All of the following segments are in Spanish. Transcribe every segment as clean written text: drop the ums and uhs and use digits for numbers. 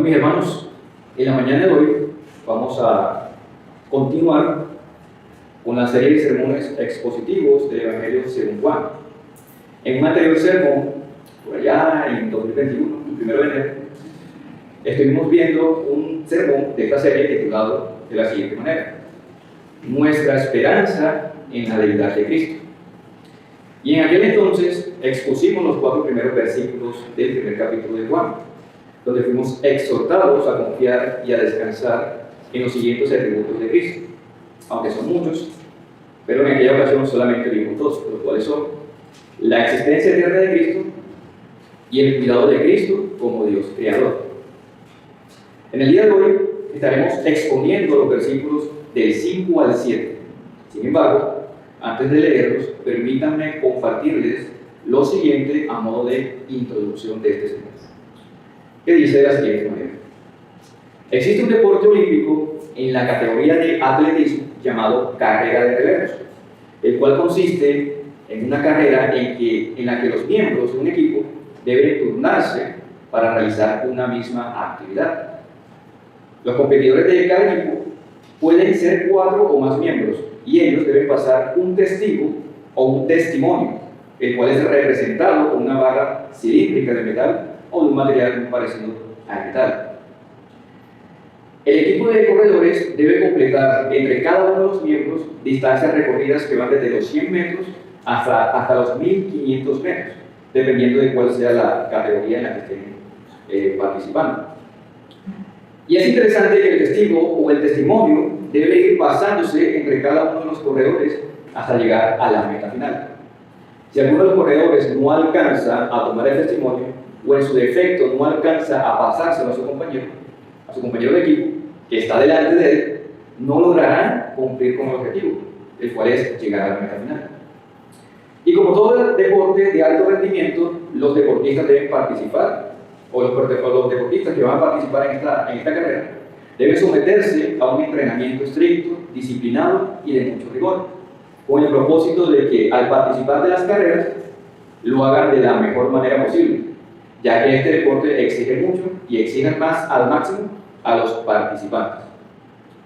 Bueno, mis hermanos, en la mañana de hoy vamos a continuar con la serie de sermones expositivos del Evangelio según Juan. En un anterior sermón, por allá en 2021, el 1 de enero, estuvimos viendo un sermón de esta serie titulado de la siguiente manera: Nuestra esperanza en la deidad de Cristo. Y en aquel entonces expusimos los 4 primeros versículos del primer capítulo de Juan, donde fuimos exhortados a confiar y a descansar en los siguientes atributos de Cristo, aunque son muchos, pero en aquella ocasión solamente vimos 2, los cuales son la existencia eterna de Cristo y el cuidado de Cristo como Dios creador. En el día de hoy estaremos exponiendo los versículos del 5 al 7. Sin embargo, antes de leerlos, permítanme compartirles lo siguiente a modo de introducción de este sermón, que dice de la siguiente manera: existe un deporte olímpico en la categoría de atletismo llamado carrera de relevos, el cual consiste en una carrera en la que los miembros de un equipo deben turnarse para realizar una misma actividad. Los competidores de cada equipo pueden ser 4 o más miembros, y ellos deben pasar un testigo o un testimonio, el cual es representado con una barra cilíndrica de metal o de un material muy parecido al metal. El equipo de corredores debe completar entre cada uno de los miembros distancias recorridas que van desde los 100 metros hasta los 1500 metros, dependiendo de cuál sea la categoría en la que estén participando. Y es interesante que el testigo o el testimonio debe ir pasándose entre cada uno de los corredores hasta llegar a la meta final. Si alguno de los corredores no alcanza a tomar el testimonio, o en su defecto no alcanza a pasárselo a su compañero de equipo que está delante de él, no lograrán cumplir con el objetivo, el cual es llegar a la meta final. Y como todo deporte de alto rendimiento, los deportistas deben participar, o los deportistas que van a participar en esta carrera deben someterse a un entrenamiento estricto, disciplinado y de mucho rigor, con el propósito de que al participar de las carreras lo hagan de la mejor manera posible, ya que este deporte exige mucho y exige al máximo a los participantes.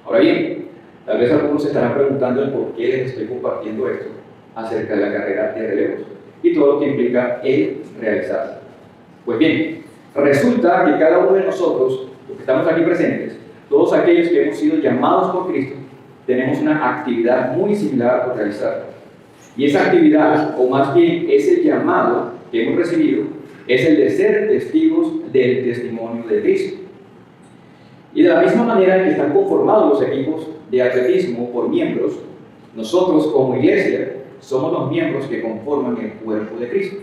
Ahora bien, tal vez algunos se estarán preguntando el por qué les estoy compartiendo esto acerca de la carrera de relevos y todo lo que implica el realizarla. Pues bien, resulta que cada uno de nosotros, los que estamos aquí presentes, todos aquellos que hemos sido llamados por Cristo, tenemos una actividad muy similar por realizar. Y esa actividad, o más bien ese llamado que hemos recibido, es el de ser testigos del testimonio de Cristo. Y de la misma manera que están conformados los equipos de atletismo por miembros, nosotros como iglesia somos los miembros que conforman el cuerpo de Cristo.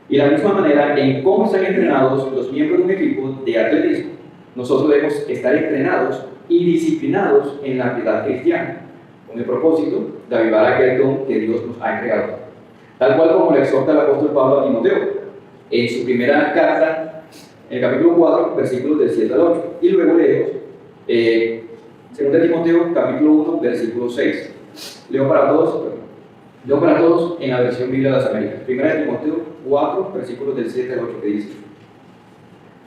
Y de la misma manera en cómo están entrenados los miembros de un equipo de atletismo, nosotros debemos estar entrenados y disciplinados en la piedad cristiana, con el propósito de avivar aquel don que Dios nos ha entregado. Tal cual como le exhorta el apóstol Pablo a Timoteo, en su primera carta, en el capítulo 4, versículos del 7 al 8. Y luego leemos 2 Timoteo, capítulo 1, versículo 6. Leo para todos en la versión Biblia de las Américas. 1 Timoteo 4, versículos del 7 al 8, que dice: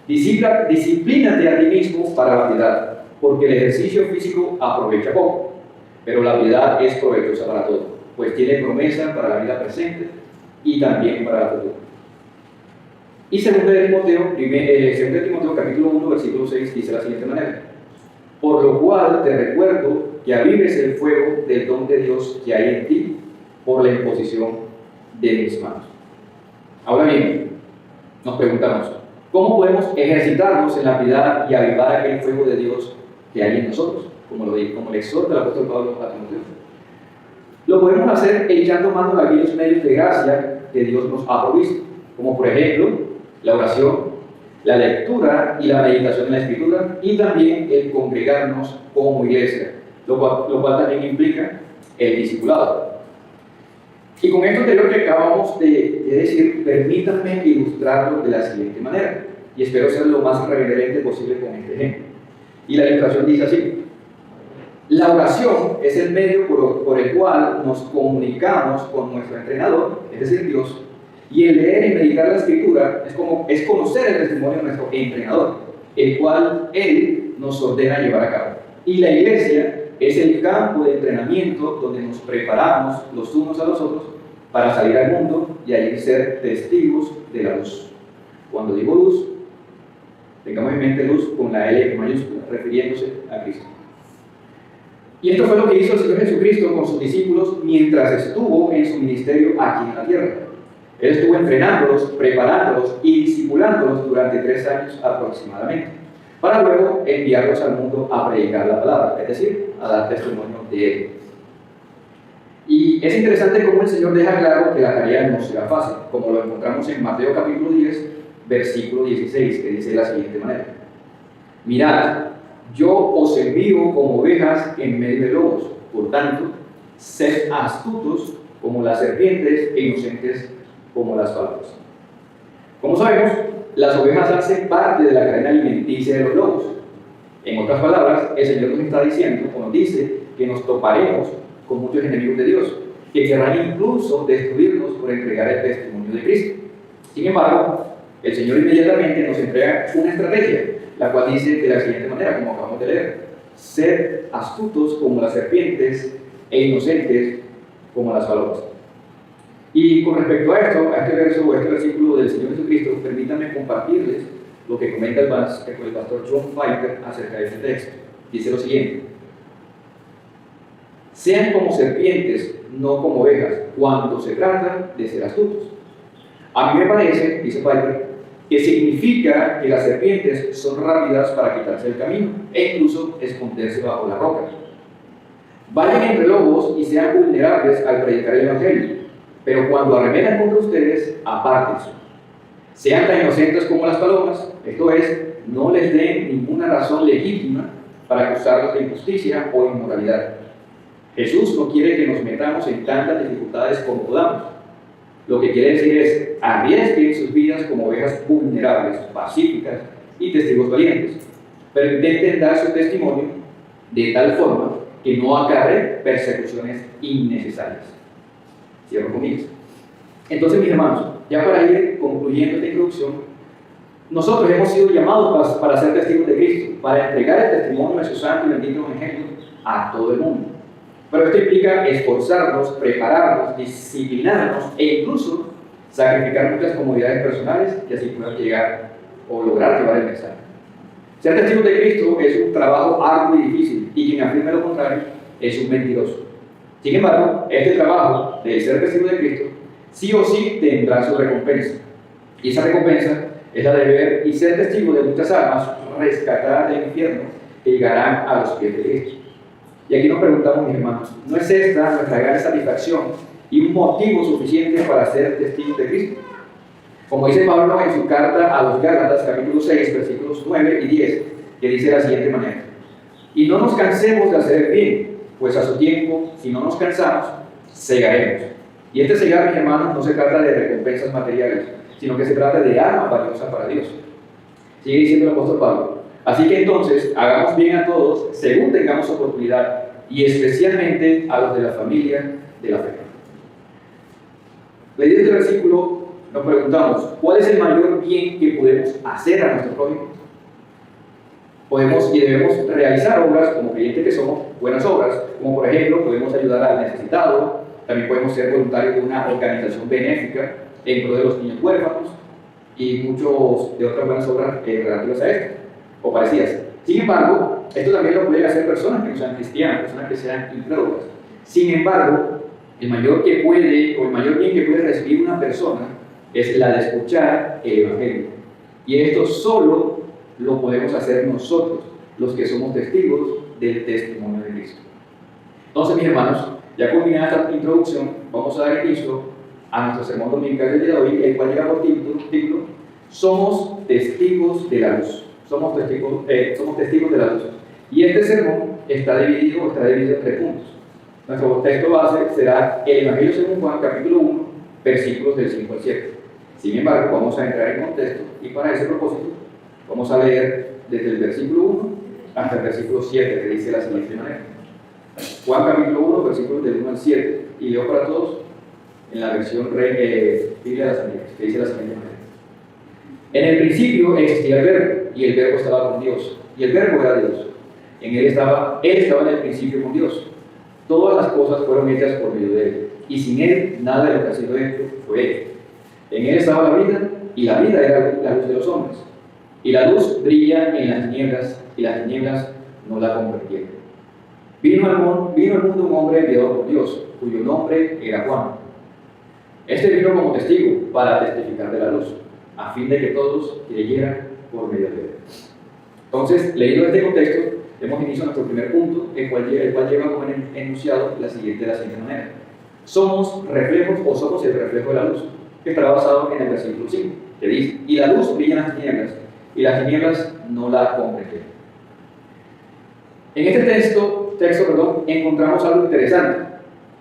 disciplínate a ti mismo para la piedad, porque el ejercicio físico aprovecha poco, pero la piedad es provechosa para todo, pues tiene promesa para la vida presente y también para la futura. Y 2 Timoteo capítulo 1, versículo 6 dice de la siguiente manera: por lo cual te recuerdo que avives el fuego del don de Dios que hay en ti por la imposición de mis manos. Ahora bien, nos preguntamos, ¿cómo podemos ejercitarnos en la piedad y avivar aquel fuego de Dios que hay en nosotros? Como le exhorta el apóstol Pablo a Timoteo. Lo podemos hacer echando mano de aquellos medios de gracia que Dios nos ha provisto, como por ejemplo la oración, la lectura y la meditación en la Escritura, y también el congregarnos como iglesia, lo cual también implica el discipulado. Y con esto anterior que acabamos de decir, permítanme ilustrarlo de la siguiente manera, y espero ser lo más reverente posible con este ejemplo. Y la ilustración dice así: la oración es el medio por el cual nos comunicamos con nuestro entrenador, es decir, Dios, y el leer y meditar la Escritura es conocer el testimonio de nuestro entrenador. el cual Él nos ordena llevar a cabo. Y la iglesia es el campo de entrenamiento donde nos preparamos los unos a los otros para salir al mundo y allí ser testigos de la luz. Cuando digo luz, tengamos en mente luz con la L mayúscula, refiriéndose a Cristo. Y esto fue lo que hizo el Señor Jesucristo con sus discípulos mientras estuvo en su ministerio aquí en la tierra. Él estuvo entrenándolos, preparándolos y discipulándolos durante 3 años aproximadamente, para luego enviarlos al mundo a predicar la palabra, es decir, a dar testimonio de Él. Y es interesante cómo el Señor deja claro que la tarea no será fácil, como lo encontramos en Mateo capítulo 10, versículo 16, que dice de la siguiente manera: mirad, yo os envío como ovejas en medio de lobos, por tanto, sed astutos como las serpientes e inocentes como las palomas. Como sabemos, las ovejas hacen parte de la cadena alimenticia de los lobos. En otras palabras, el Señor nos está diciendo, o nos dice, que nos toparemos con muchos enemigos de Dios, que querrán incluso destruirnos por entregar el testimonio de Cristo. Sin embargo, el Señor inmediatamente nos entrega una estrategia, la cual dice de la siguiente manera, como acabamos de leer: sed astutos como las serpientes e inocentes como las palomas. Y con respecto a esto, a este verso o a este versículo del Señor Jesucristo, permítanme compartirles lo que comenta el pastor John Piper acerca de este texto. Dice lo siguiente: sean como serpientes, no como ovejas, cuando se trata de ser astutos. A mí me parece, dice Piper, que significa que las serpientes son rápidas para quitarse el camino e incluso esconderse bajo la roca. Vayan entre lobos y sean vulnerables al predicar el Evangelio, pero cuando arremetan contra ustedes, apártense. Sean tan inocentes como las palomas, esto es, no les den ninguna razón legítima para acusarlos de injusticia o inmoralidad. Jesús no quiere que nos metamos en tantas dificultades como podamos. Lo que quiere decir es, arriesguen sus vidas como ovejas vulnerables, pacíficas y testigos valientes, pero intenten dar su testimonio de tal forma que no acarre persecuciones innecesarias. Cierro comillas. Entonces, mis hermanos, ya para ir concluyendo esta introducción, nosotros hemos sido llamados para ser testigos de Cristo, para entregar el testimonio de su santo y bendito Evangelio a todo el mundo. Pero esto implica esforzarnos, prepararnos, disciplinarnos e incluso sacrificar muchas comodidades personales que así puedan llegar o lograr llevar el mensaje. Ser testigo de Cristo es un trabajo arduo y difícil, y quien afirme lo contrario es un mentiroso. Sin embargo, este trabajo de ser testigo de Cristo sí o sí tendrá su recompensa. Y esa recompensa es la de ver y ser testigo de muchas almas rescatadas del infierno que llegarán a los pies de Cristo. Y aquí nos preguntamos, mis hermanos, ¿no es esta nuestra gran satisfacción y un motivo suficiente para ser testigos de Cristo? Como dice Pablo en su carta a los Gálatas, capítulo 6, versículos 9 y 10, que dice de la siguiente manera: y no nos cansemos de hacer el bien, pues a su tiempo, si no nos cansamos, segaremos. Y este segar, mis hermanos, no se trata de recompensas materiales, sino que se trata de alma valiosa para Dios. Sigue diciendo el apóstol Pablo: así que entonces, hagamos bien a todos, según tengamos oportunidad, y especialmente a los de la familia de la fe. Leyendo este versículo, nos preguntamos, ¿cuál es el mayor bien que podemos hacer a nuestro prójimo? Podemos y debemos realizar obras, como creyentes que somos, buenas obras, como por ejemplo, podemos ayudar al necesitado, también podemos ser voluntarios de una organización benéfica en pro de los niños huérfanos, y muchas de otras buenas obras relativas a esto, o parecidas. Sin embargo, esto también lo pueden hacer personas que no sean cristianas, personas que sean incrédulas. Sin embargo, el mayor bien que puede recibir una persona es la de escuchar el Evangelio. Y esto solo lo podemos hacer nosotros, los que somos testigos del testimonio de Cristo. Entonces, mis hermanos, ya culminada esta introducción, vamos a dar inicio a nuestro sermón dominical del día de hoy, el cual lleva por título: Somos testigos de la luz. Somos testigos de la luz. Y este sermón está dividido en 3 puntos. Nuestro texto base será el Evangelio según Juan, capítulo 1, versículos del 5 al 7. Sin embargo, vamos a entrar en contexto y para ese propósito vamos a leer desde el versículo 1 hasta el versículo 7, que dice de la siguiente manera. Juan capítulo 1, versículos del 1 al 7, y leo para todos en la versión Biblia de las Américas, que dice de la siguiente manera: en el principio existía el Verbo, y el verbo estaba con Dios, y el verbo era Dios. Él estaba en el principio con Dios. Todas las cosas fueron hechas por medio de Él, y sin Él nada de lo que ha sido hecho fue hecho. En Él estaba la vida, y la vida era la luz de los hombres. Y la luz brilla en las tinieblas, y las tinieblas no la comprendieron. Vino al mundo un hombre enviado por Dios, cuyo nombre era Juan. Este vino como testigo para testificar de la luz, a fin de que todos creyeran por medio de Él. Entonces, leído este contexto, demos inicio a nuestro primer punto, el cual lleva como enunciado de la siguiente manera. Somos reflejos o somos el reflejo de la luz, que está basado en el versículo 5, que dice: y la luz brilla en las tinieblas, y las tinieblas no la comprendieron. En este texto, encontramos algo interesante,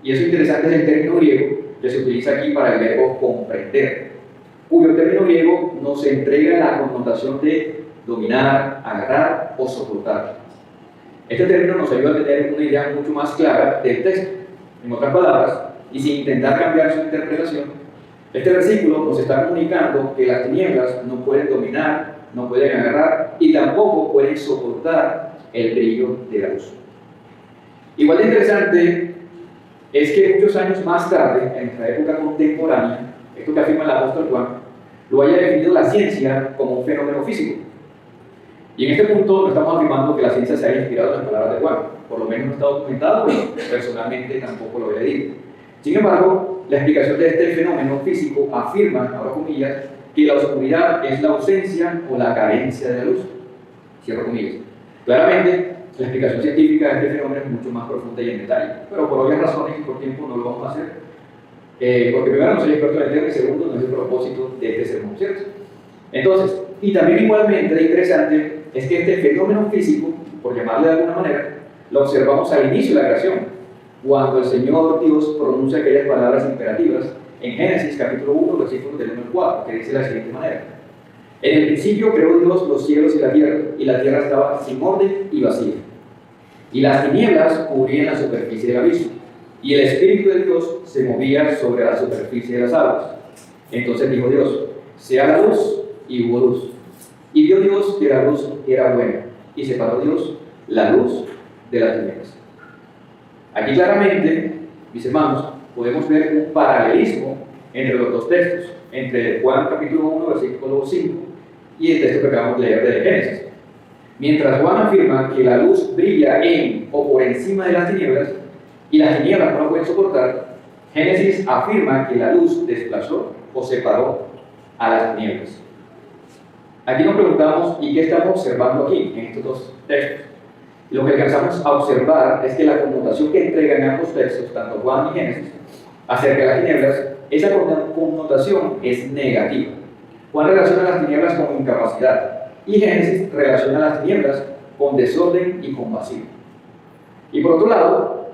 y eso interesante es el término griego que se utiliza aquí para el verbo comprender, cuyo término griego nos entrega la connotación de dominar, agarrar o soportar. Este término nos ayuda a tener una idea mucho más clara del texto. En otras palabras, y sin intentar cambiar su interpretación, este versículo nos está comunicando que las tinieblas no pueden dominar, no pueden agarrar y tampoco pueden soportar el brillo de la luz. Igual de interesante es que muchos años más tarde, en nuestra época contemporánea, esto que afirma el apóstol Juan, lo haya definido la ciencia como un fenómeno físico. Y en este punto no estamos afirmando que la ciencia se haya inspirado en las palabras de Juan, por lo menos no está documentado, pero personalmente tampoco lo había leído. Sin embargo, la explicación de este fenómeno físico afirma, ahora comillas, que la oscuridad es la ausencia o la carencia de la luz. Cierro comillas. Claramente, la explicación científica de este fenómeno es mucho más profunda y en detalle, pero por obvias razones y por tiempo no lo vamos a hacer, porque primero no soy experto en el tema y segundo no es el propósito de este sermón, ¿cierto? Entonces, y también igualmente interesante es que este fenómeno físico, por llamarle de alguna manera, lo observamos al inicio de la creación, cuando el Señor Dios pronuncia aquellas palabras imperativas en Génesis capítulo 1, versículos del 1 al 4, que dice de la siguiente manera: en el principio creó Dios los cielos y la tierra estaba sin orden y vacía, y las tinieblas cubrían la superficie del abismo, y el Espíritu de Dios se movía sobre la superficie de las aguas. Entonces dijo Dios: sea la luz, y hubo luz. Y vio Dios que la luz era buena, y separó Dios la luz de las tinieblas. Aquí claramente, mis hermanos, podemos ver un paralelismo entre los dos textos, entre Juan capítulo 1, versículo 5, y el texto que acabamos de leer de Génesis. Mientras Juan afirma que la luz brilla en o por encima de las tinieblas, y las tinieblas no la pueden soportar, Génesis afirma que la luz desplazó o separó a las tinieblas. Aquí nos preguntamos, ¿y qué estamos observando aquí en estos dos textos? Lo que alcanzamos a observar es que la connotación que entregan ambos textos, tanto Juan y Génesis, acerca de las tinieblas, esa connotación es negativa. Juan relaciona las tinieblas con incapacidad y Génesis relaciona las tinieblas con desorden y con vacío. Y por otro lado,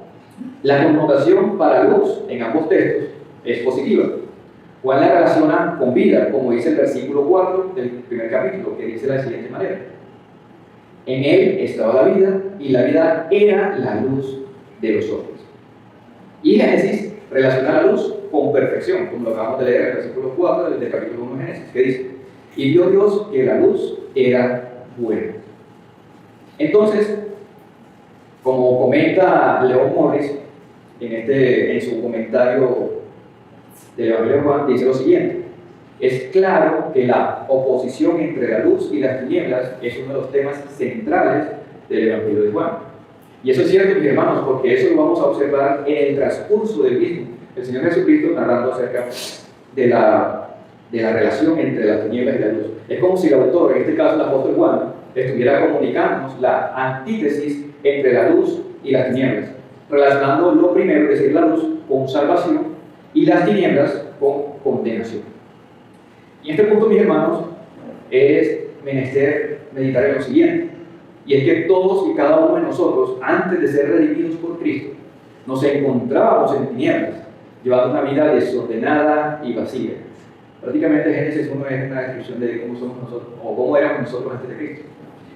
la connotación para luz en ambos textos es positiva. Juan la relaciona con vida, como dice el versículo 4 del primer capítulo, que dice de la siguiente manera: en él estaba la vida, y la vida era la luz de los hombres. Y Génesis relaciona la luz con perfección, como lo acabamos de leer en el versículo 4 del capítulo 1 de Génesis, que dice: y vio Dios que la luz era buena. Entonces, como comenta León Morris en su comentario del Evangelio de Juan, dice lo siguiente: es claro que la oposición entre la luz y las tinieblas es uno de los temas centrales del Evangelio de Juan. Y eso es cierto, mis hermanos, porque eso lo vamos a observar en el transcurso del mismo. El Señor Jesucristo narrando acerca de la relación entre las tinieblas y la luz. Es como si el autor, en este caso el apóstol Juan, estuviera comunicándonos la antítesis entre la luz y las tinieblas, relacionando lo primero, es decir, la luz, con salvación y las tinieblas con condenación. Y en este punto, mis hermanos, es menester meditar en lo siguiente, y es que todos y cada uno de nosotros, antes de ser redimidos por Cristo, nos encontrábamos en tinieblas, llevando una vida desordenada y vacía. Prácticamente Génesis 1 es una descripción de cómo somos nosotros, o cómo éramos nosotros antes de Cristo.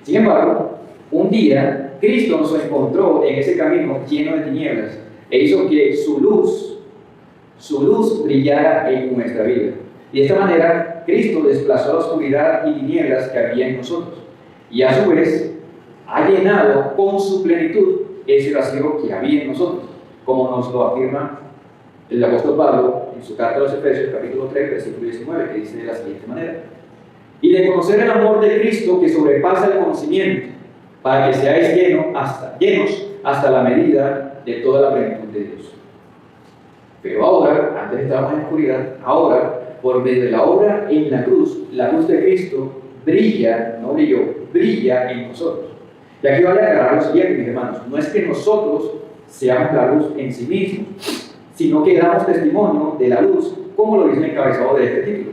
Sin embargo, un día Cristo nos encontró en ese camino lleno de tinieblas e hizo que su luz brillara en nuestra vida. Y de esta manera, Cristo desplazó la oscuridad y tinieblas que había en nosotros, y a su vez ha llenado con su plenitud ese vacío que había en nosotros, como nos lo afirma el apóstol Pablo en su carta a los Efesios, capítulo 3, versículo 19, que dice de la siguiente manera: y de conocer el amor de Cristo que sobrepasa el conocimiento, para que seáis llenos hasta la medida de toda la plenitud de Dios. Pero ahora, antes estábamos en oscuridad, ahora, por medio de la obra en la luz de Cristo brilla, no brilló, brilla en nosotros. Y aquí vale aclarar lo siguiente, mis hermanos: no es que nosotros seamos la luz en sí mismos, sino que damos testimonio de la luz, como lo dice el encabezado de este título.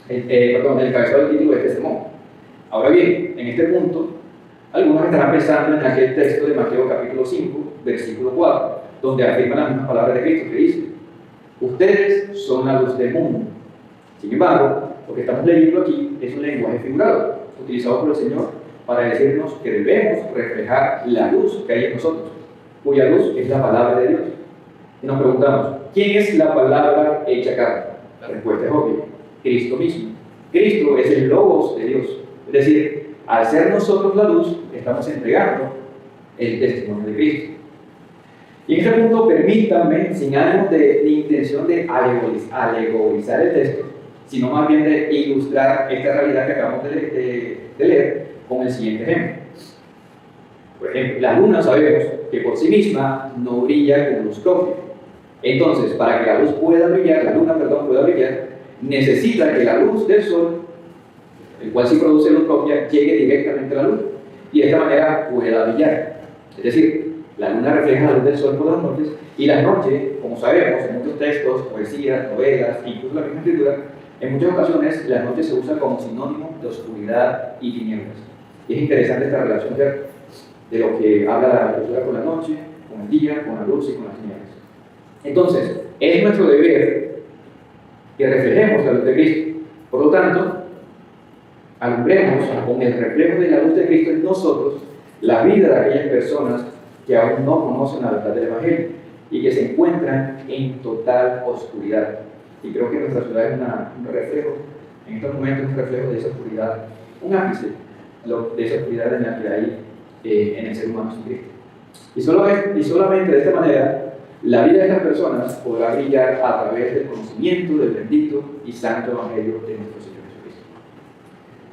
El encabezado del título de este sermón. Ahora bien, en este punto, algunos estarán pensando en aquel texto de Mateo capítulo 5, versículo 4, donde afirma las mismas palabras de Cristo, que dice: ustedes son la luz del mundo. Sin embargo, lo que estamos leyendo aquí es un lenguaje figurado, utilizado por el Señor para decirnos que debemos reflejar la luz que hay en nosotros, cuya luz es la palabra de Dios. Y nos preguntamos: ¿quién es la palabra hecha carne? La respuesta es obvia: Cristo mismo. Cristo es el Logos de Dios. Es decir, al ser nosotros la luz, estamos entregando el testimonio de Cristo. Y en este punto, permítanme, sin ánimo de intención de alegorizar el texto, sino más bien de ilustrar esta realidad que acabamos de leer con el siguiente ejemplo. Por ejemplo, la luna sabemos que por sí misma no brilla con luz propia. Entonces, para que la luna pueda brillar, necesita que la luz del sol, el cual sí produce luz propia, llegue directamente a la luna y de esta manera pueda brillar. Es decir, la luna refleja la luz del sol por las noches, y la noche, como sabemos, en muchos textos, poesías, novelas, incluso la misma escritura, en muchas ocasiones la noche se usa como sinónimo de oscuridad y tinieblas. Y es interesante esta relación de lo que habla la escritura con la noche, con el día, con la luz y con las tinieblas. Entonces, es nuestro deber que reflejemos la luz de Cristo. Por lo tanto, alumbremos con el reflejo de la luz de Cristo en nosotros la vida de aquellas personas que aún no conocen la verdad del Evangelio y que se encuentran en total oscuridad. Y creo que nuestra ciudad es un reflejo, en estos momentos, un reflejo de esa oscuridad, un ápice de esa oscuridad en la que hay en el ser humano sin Cristo. Y solamente de esta manera, la vida de estas personas podrá brillar a través del conocimiento del bendito y santo Evangelio de nuestro Señor Jesucristo.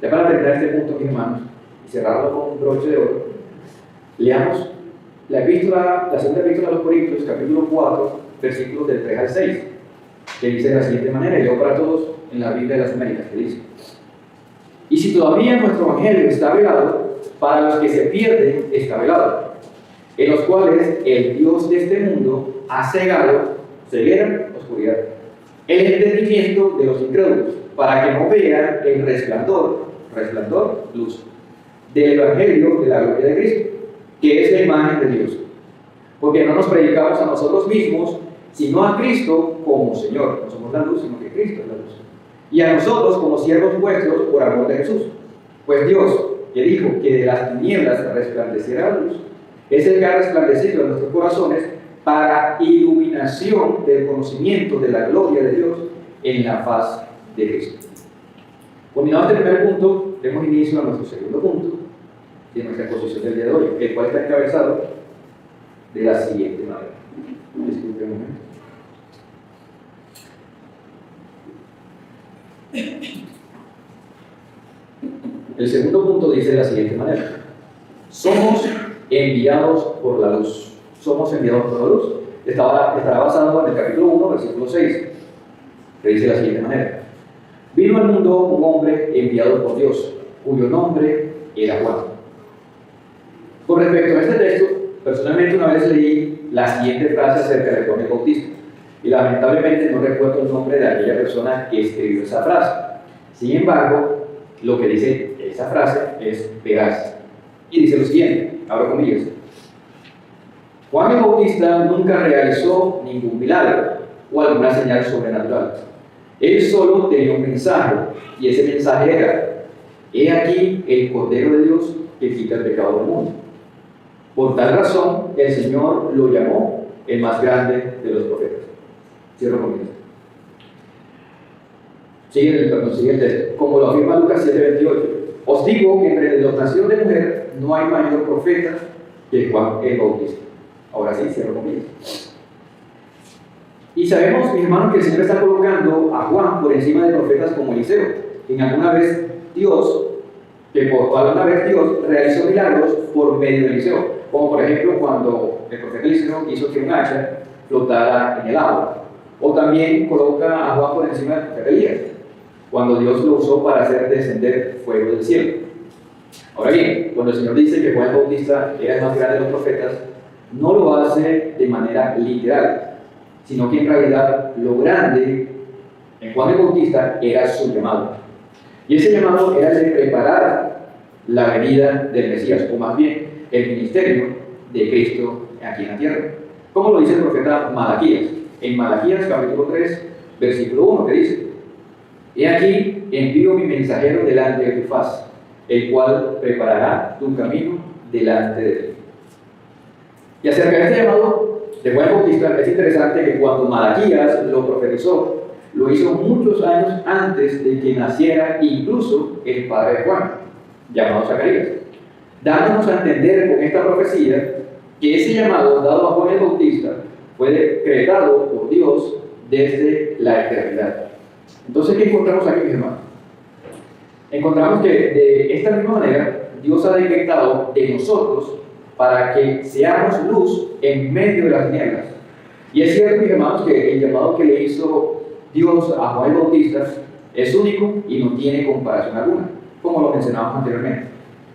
Ya para terminar este punto, mis hermanos, y cerrarlo con un broche de oro, leamos la segunda epístola a los Corintios, capítulo 4, versículos del 3 al 6, que dice de la siguiente manera, y leo para todos en la Biblia de las Américas, que dice: y si todavía nuestro Evangelio está velado, para los que se pierden está velado, en los cuales el Dios de este mundo ha cegado, ceguera, oscuridad, el entendimiento de los incrédulos, para que no vean el resplandor, luz, del Evangelio de la gloria de Cristo, que es la imagen de Dios. Porque no nos predicamos a nosotros mismos, sino a Cristo como Señor. No somos la luz, sino que Cristo es la luz. Y a nosotros como siervos vuestros por amor de Jesús. Pues Dios, que dijo que de las tinieblas resplandeciera la luz, es el que ha resplandecido en nuestros corazones para iluminación del conocimiento de la gloria de Dios en la faz de Cristo. Culminado este primer punto, demos inicio a nuestro segundo punto de nuestra exposición del día de hoy, el cual está encabezado de la siguiente manera. Disculpen un momento. El segundo punto dice de la siguiente manera: somos enviados por la luz. Somos enviados por la luz. Estará basado en el capítulo 1, versículo 6, que dice de la siguiente manera: vino al mundo un hombre enviado por Dios, cuyo nombre era Juan. Con respecto a este texto, personalmente una vez leí la siguiente frase acerca de Juan el Bautista, y lamentablemente no recuerdo el nombre de aquella persona que escribió esa frase. Sin embargo, lo que dice esa frase es veraz, y dice lo siguiente, abro comillas: Juan el Bautista nunca realizó ningún milagro o alguna señal sobrenatural. Él solo tenía un mensaje, y ese mensaje era: he aquí el Cordero de Dios que quita el pecado del mundo. Por tal razón, el Señor lo llamó el más grande de los profetas. Cierro comillas. Sigue el texto. Como lo afirma Lucas 7:28, os digo que entre los nacidos de mujer no hay mayor profeta que Juan el Bautista. Ahora sí, cierro comillas. Y sabemos, mis hermanos, que el Señor está colocando a Juan por encima de profetas como Eliseo, quien alguna vez Dios realizó milagros por medio de Eliseo, como por ejemplo cuando el profeta Eliseo hizo que un hacha flotara en el agua. O también coloca a Juan por encima del profeta Elías, cuando Dios lo usó para hacer descender fuego del cielo. Ahora bien, cuando el Señor dice que Juan el Bautista era el más grande de los profetas, no lo hace de manera literal, sino que en realidad lo grande en Juan el Bautista era su llamado. Y ese llamado era el de preparar la venida del Mesías, o más bien el ministerio de Cristo aquí en la tierra. Como lo dice el profeta Malaquías, en Malaquías capítulo 3, versículo 1, que dice: He aquí envío mi mensajero delante de tu faz, el cual preparará tu camino delante de ti. Y acerca de este llamado de Juan el Bautista, es interesante que cuando Malaquías lo profetizó, lo hizo muchos años antes de que naciera incluso el padre de Juan, llamado Zacarías, dándonos a entender con esta profecía que ese llamado dado a Juan el Bautista fue decretado por Dios desde la eternidad. Entonces, ¿qué encontramos aquí, mis hermanos? Encontramos que de esta misma manera Dios ha decretado de nosotros para que seamos luz en medio de las tinieblas. Y es cierto, mis hermanos, que el llamado que le hizo Dios a Juan el Bautista es único y no tiene comparación alguna, como lo mencionamos anteriormente.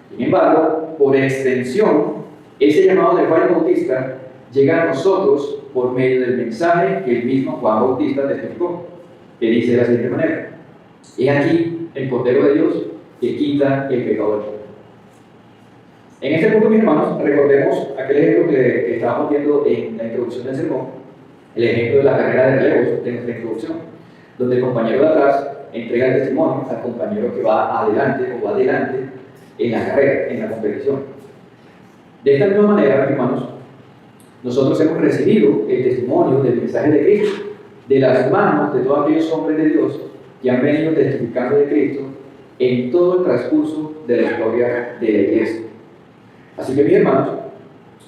Sin embargo, por extensión, ese llamado de Juan el Bautista llega a nosotros por medio del mensaje que el mismo Juan Bautista testificó, que dice de la siguiente manera: He aquí el Cordero de Dios que quita el pecado del mundo. En este punto, mis hermanos, recordemos aquel ejemplo que estábamos viendo en la introducción del sermón, el ejemplo de la carrera de relevos de nuestra introducción, donde el compañero de atrás entrega el testimonio al compañero que va adelante o va adelante en la carrera, en la competición. De esta misma manera, mis hermanos, nosotros hemos recibido el testimonio del mensaje de Cristo de las manos de todos aquellos hombres de Dios que han venido testificando de Cristo en todo el transcurso de la historia de la iglesia. Así que, mis hermanos,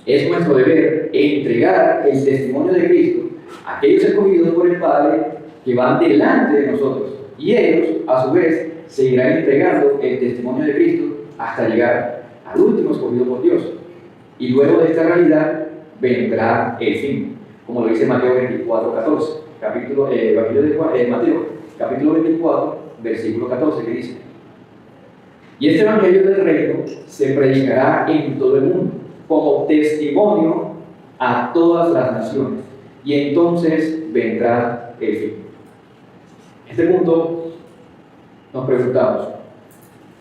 es nuestro deber entregar el testimonio de Cristo a aquellos escogidos por el Padre que van delante de nosotros, y ellos, a su vez, seguirán entregando el testimonio de Cristo hasta llegar al último escogido por Dios. Y luego de esta realidad vendrá el fin, como lo dice Mateo 24, 14, Mateo capítulo 24, versículo 14, que dice: Y este evangelio del reino se predicará en todo el mundo como testimonio a todas las naciones, y entonces vendrá el fin. En este punto nos preguntamos: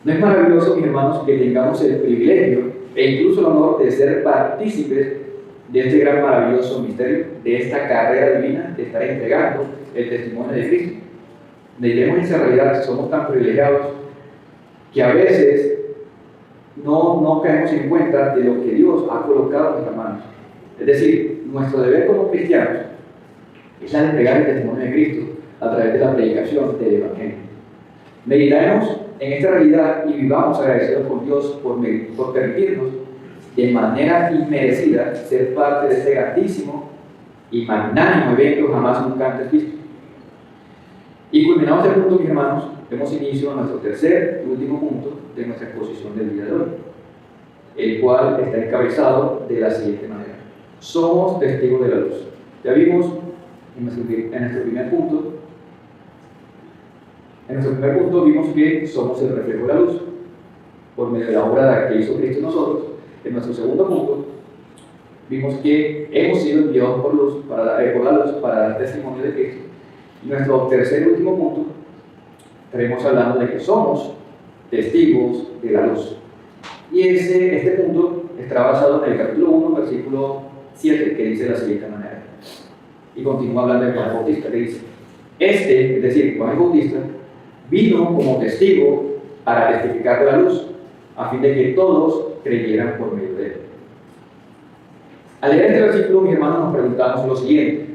¿no es maravilloso, mis hermanos, que tengamos el privilegio e incluso el honor de ser partícipes de este gran maravilloso misterio, de esta carrera divina, de estar entregando el testimonio de Cristo? Meditemos en esa realidad, que somos tan privilegiados que a veces no caemos en cuenta de lo que Dios ha colocado en nuestras manos. Es decir, nuestro deber como cristianos es la de entregar el testimonio de Cristo a través de la predicación del Evangelio. Meditaremos en esta realidad y vivamos agradecidos con Dios por permitirnos de manera inmerecida ser parte de este grandísimo y magnánimo evento jamás nunca antes visto. Y culminado este punto, mis hermanos, demos inicio a nuestro tercer y último punto de nuestra exposición del día de hoy, el cual está encabezado de la siguiente manera: somos testigos de la luz. Ya vimos en nuestro primer punto vimos que somos el reflejo de la luz por medio de la obra que hizo Cristo en nosotros. En nuestro segundo punto vimos que hemos sido enviados por la luz para dar testimonio de Cristo. Y nuestro tercer y último punto, estaremos hablando de que somos testigos de la luz. Y este punto está basado en el capítulo 1, versículo 7, que dice de la siguiente manera. Y continúa hablando de Juan el Bautista, que dice: es decir, Juan el Bautista, vino como testigo para testificar de la luz, a fin de que todos creyeran por medio de él. Al leer este versículo, mis hermanos, nos preguntamos lo siguiente: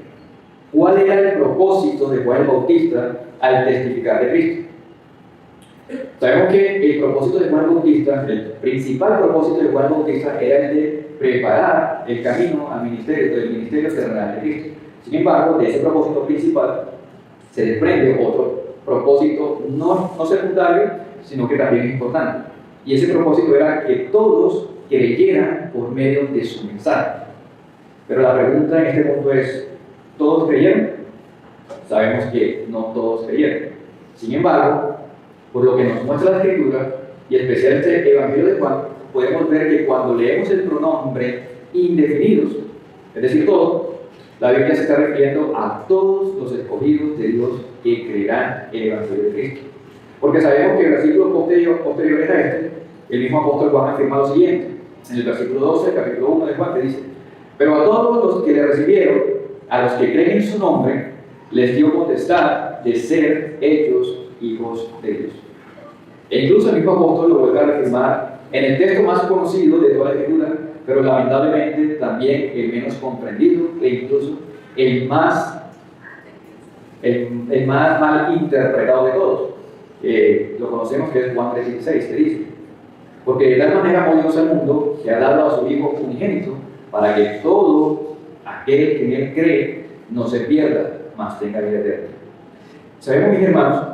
¿cuál era el propósito de Juan el Bautista al testificar de Cristo? Sabemos que el propósito de Juan Bautista, el principal propósito de Juan Bautista era el de preparar el camino al ministerio, del ministerio terrenal de Cristo. Sin embargo, de ese propósito principal se desprende otro propósito no secundario, sino que también es importante. Y ese propósito era que todos creyeran por medio de su mensaje. Pero la pregunta en este punto es, ¿todos creyeron? Sabemos que no todos creyeron. Sin embargo, por lo que nos muestra la Escritura, y especialmente el Evangelio de Juan, podemos ver que cuando leemos el pronombre indefinidos, es decir, todos, la Biblia se está refiriendo a todos los escogidos de Dios que creerán en el Evangelio de Cristo. Porque sabemos que en versículos posteriores a este, el mismo apóstol Juan afirma lo siguiente, en el versículo 12, capítulo 1 de Juan, que dice: pero a todos los que le recibieron, a los que creen en su nombre, les dio potestad de ser hechos hijos de Dios. E incluso el mismo apóstol lo vuelve a reafirmar en el texto más conocido de toda la Escritura, pero lamentablemente también el menos comprendido e incluso el más mal interpretado de todos. Lo conocemos, que es Juan 3:16, que dice: porque de tal manera amó Dios al mundo que ha dado a su Hijo unigénito, para que todo aquel que en él cree no se pierda, mas tenga vida eterna. Sabemos, mis hermanos,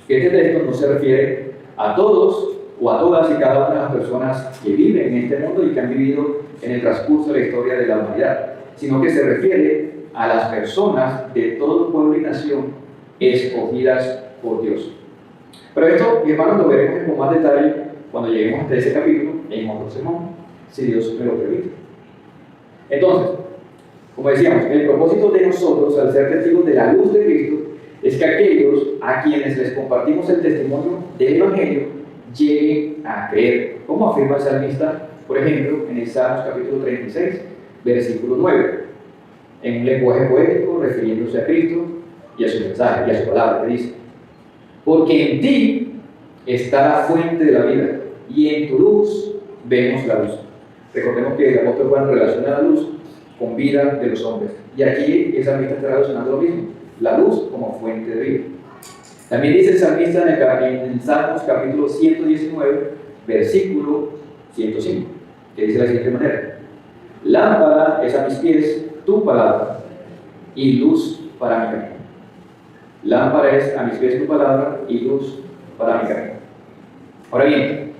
que este texto no se refiere a todos o a todas y cada una de las personas que viven en este mundo y que han vivido en el transcurso de la historia de la humanidad, sino que se refiere a las personas de todo pueblo y nación escogidas por Dios. Pero esto, mis hermanos, lo veremos con más detalle cuando lleguemos hasta ese capítulo en otro sermón, si Dios me lo permite. Entonces, como decíamos, el propósito de nosotros al ser testigos de la luz de Cristo es que aquellos a quienes les compartimos el testimonio del Evangelio lleguen a creer, como afirma el salmista, por ejemplo, en el Salmos capítulo 36, versículo 9, en un lenguaje poético refiriéndose a Cristo y a su mensaje y a su palabra, que dice: porque en ti está la fuente de la vida y en tu luz vemos la luz. Recordemos que el apóstol Juan relaciona la luz con vida de los hombres, y aquí el salmista está relacionando lo mismo, la luz como fuente de vida. También dice el salmista en Salmos capítulo 119, versículo 105, que dice de la siguiente manera: lámpara es a mis pies tu palabra y luz para mi camino. Lámpara es a mis pies tu palabra y luz para mi camino. Ahora bien,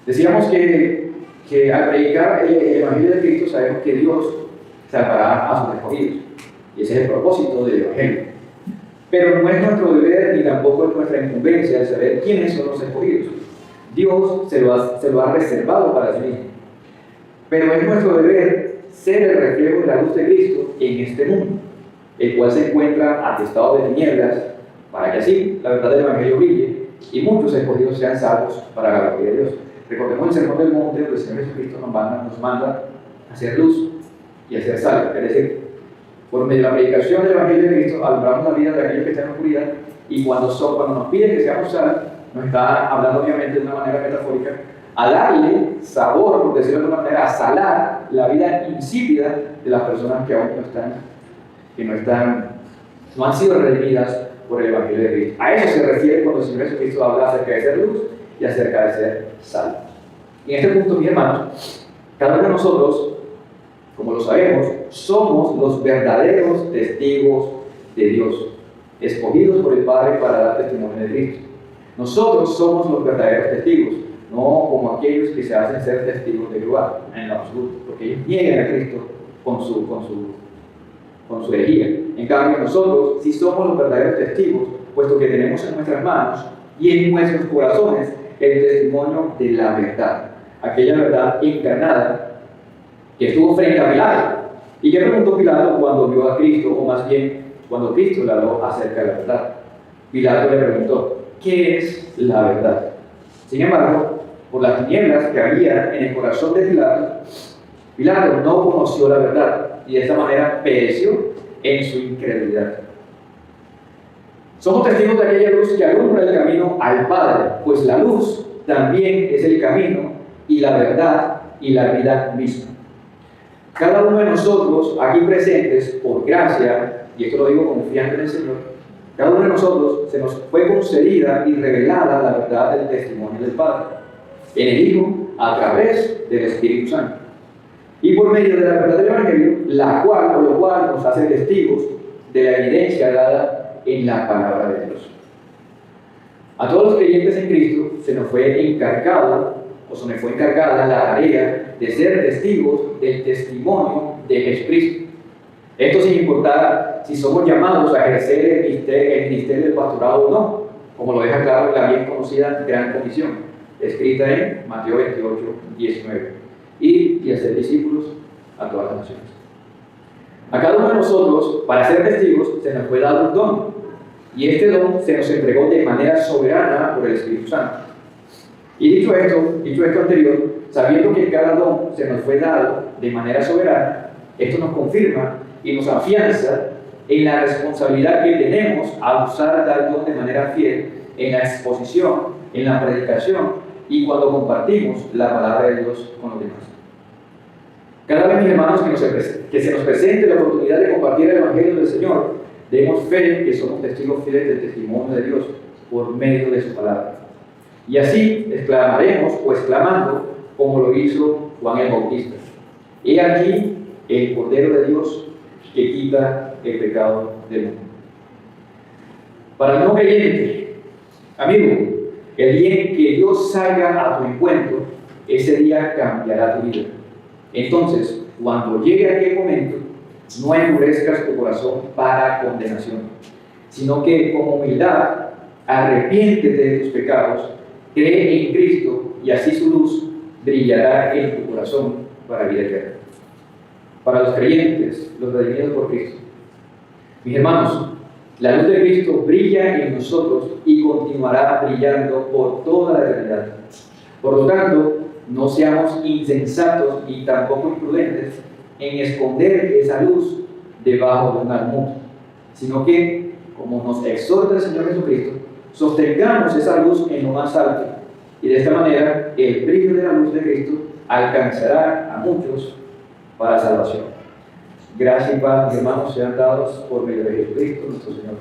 decíamos que al predicar el Evangelio de Cristo sabemos que Dios salvará a sus escogidos, y ese es el propósito del Evangelio. Pero no es nuestro deber ni tampoco es nuestra incumbencia de saber quiénes son los escogidos. Dios se lo ha reservado para sí mismo. Pero es nuestro deber ser el reflejo de la luz de Cristo en este mundo, el cual se encuentra atestado de tinieblas, para que así la verdad del Evangelio brille y muchos escogidos sean salvos para la gloria de Dios. Recordemos el Sermón del Monte, donde el Señor Jesucristo nos manda a hacer luz y a ser sal, es decir, por medio de la predicación del Evangelio de Cristo, alumbramos la vida de aquellos que están en oscuridad, y cuando nos pide que seamos sal, nos está hablando obviamente de una manera metafórica, a darle sabor, por decirlo de alguna manera, a salar la vida insípida de las personas que aún no han sido redimidas por el Evangelio de Cristo. A eso se refiere cuando el Señor Jesucristo habla acerca de ser luz y acerca de ser sal. Y en este punto, mis hermanos, cada uno de nosotros, como lo sabemos, somos los verdaderos testigos de Dios, escogidos por el Padre para dar testimonio de Cristo. Nosotros somos los verdaderos testigos, no como aquellos que se hacen ser testigos de Jehová en lo absoluto, porque ellos niegan a Cristo con su herejía. En cambio, nosotros sí somos los verdaderos testigos, puesto que tenemos en nuestras manos y en nuestros corazones el testimonio de la verdad, aquella verdad encarnada que estuvo frente a Pilato. ¿Y qué preguntó Pilato cuando vio a Cristo, o más bien cuando Cristo le habló acerca de la verdad? Pilato le preguntó: ¿qué es la verdad? Sin embargo, por las tinieblas que había en el corazón de Pilato no conoció la verdad, y de esta manera pereció en su incredulidad. Somos testigos de aquella luz que alumbra el camino al Padre, pues la luz también es el camino y la verdad y la vida misma. Cada uno de nosotros aquí presentes, por gracia, y esto lo digo confiando en el Señor, Cada uno de nosotros se nos fue concedida y revelada la verdad del testimonio del Padre, en el Hijo, a través del Espíritu Santo. Y por medio de la verdad del Evangelio, por lo cual nos hace testigos de la evidencia dada en la palabra de Dios. A todos los creyentes en Cristo se nos fue encargada la tarea de ser testigos del testimonio de Jesucristo. Esto sin importar si somos llamados a ejercer el ministerio del pastorado o no, como lo deja claro la bien conocida Gran Comisión, escrita en Mateo 28, 19, y hacer discípulos a todas las naciones. A cada uno de nosotros, para ser testigos, se nos fue dado un don, y este don se nos entregó de manera soberana por el Espíritu Santo. Y dicho esto anterior, sabiendo que cada don se nos fue dado de manera soberana, esto nos confirma y nos afianza en la responsabilidad que tenemos a usar tal don de manera fiel en la exposición, en la predicación y cuando compartimos la palabra de Dios con los demás. Cada vez, mis hermanos, que se nos presente la oportunidad de compartir el Evangelio del Señor, demos fe que somos testigos fieles del testimonio de Dios por medio de su palabra. Y así exclamaremos o exclamando como lo hizo Juan el Bautista: he aquí el Cordero de Dios que quita el pecado del mundo. Para el no creyente, amigo, el día en que Dios salga a tu encuentro, ese día cambiará tu vida. Entonces, cuando llegue aquel momento, no endurezcas tu corazón para condenación, sino que con humildad arrepiéntete de tus pecados, cree en Cristo y así su luz brillará en tu corazón para vida eterna. Para los creyentes, los redimidos por Cristo, mis hermanos, la luz de Cristo brilla en nosotros y continuará brillando por toda la eternidad. Por lo tanto, no seamos insensatos y tampoco imprudentes en esconder esa luz debajo de un almud, sino que, como nos exhorta el Señor Jesucristo, sostengamos esa luz en lo más alto, y de esta manera el brillo de la luz de Cristo alcanzará a muchos para salvación. Gracias y paz, mis hermanos, sean dados por medio de Jesucristo nuestro Señor.